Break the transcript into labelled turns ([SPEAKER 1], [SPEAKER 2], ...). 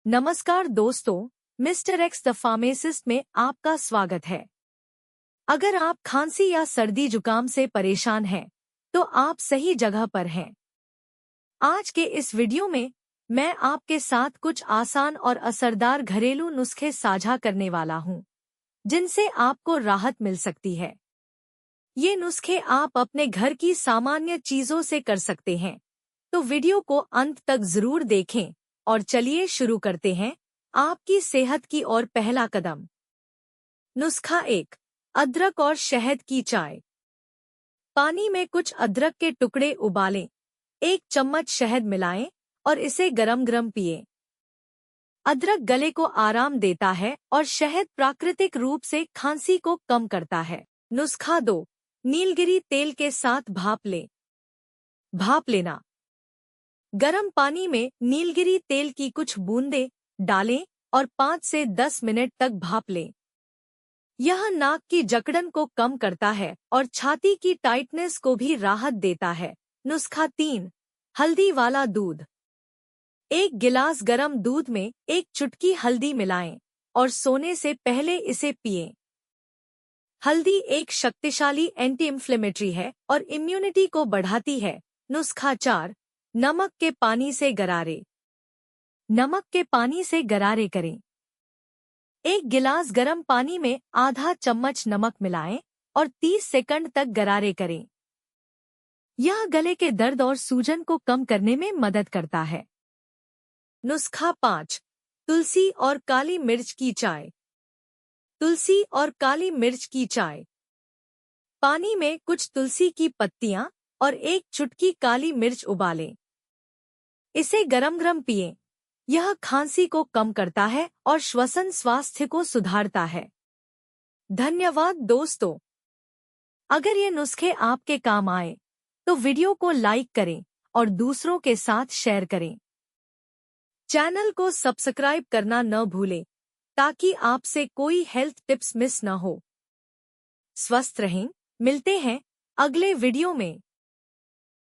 [SPEAKER 1] नमस्कार दोस्तों, mister x the pharmacist में आपका स्वागत है। अगर आप खांसी या सर्दी जुकाम से परेशान हैं, तो आप सही जगह पर हैं। आज के इस वीडियो में मैं आपके साथ कुछ आसान और असरदार घरेलू नुस्खे साझा करने वाला हूं, जिनसे आपको राहत मिल सकती है। ये नुस्खे आप अपने घर की सामान्य चीजों से कर सकते हैं, तो वीडियो को अंत तक जरूर देखें। और चलिए शुरू करते हैं आपकी सेहत की ओर पहला कदम। नुस्खा 1, अदरक और शहद की चाय। पानी में कुछ अदरक के टुकड़े उबालें, 1 चम्मच शहद मिलाएं और इसे गरम गरम पिएं। अदरक गले को आराम देता है और शहद प्राकृतिक रूप से खांसी को कम करता है। नुस्खा 2, नीलगिरी तेल के साथ भाप लें। भाप लेना। गरम पानी में नीलगिरी तेल की कुछ बूंदें डालें और 5 से 10 मिनट तक भाप लें। यह नाक की जकड़न को कम करता है और छाती की टाइटनेस को भी राहत देता है। नुस्खा 3, हल्दी वाला दूध। 1 गिलास गरम दूध में 1 चुटकी हल्दी मिलाएं और सोने से पहले इसे पिएं। हल्दी एक शक्तिशाली एंटी इंफ्लेमेटरी है और इम्यूनिटी को बढ़ाती है। नुस्खा 4, नमक के पानी से गरारे। नमक के पानी से गरारे करें। 1 गिलास गरम पानी में आधा चम्मच नमक मिलाएं और 30 सेकंड तक गरारे करें। यह गले के दर्द और सूजन को कम करने में मदद करता है। नुस्खा 5, तुलसी और काली मिर्च की चाय। तुलसी और काली मिर्च की चाय। पानी में कुछ तुलसी की पत्तियां और 1 चुटकी काली मिर्च उबालें। इसे गरम गरम पिएं। यह खांसी को कम करता है और श्वसन स्वास्थ्य को सुधारता है। धन्यवाद दोस्तों। अगर ये नुस्खे आपके काम आए, तो वीडियो को लाइक करें और दूसरों के साथ शेयर करें। चैनल को सब्सक्राइब करना न भूलें, ताकि आपसे कोई हेल्थ टिप्स मिस न हो। स्वस्थ रहें। मिलते हैं अगले वीडियो में।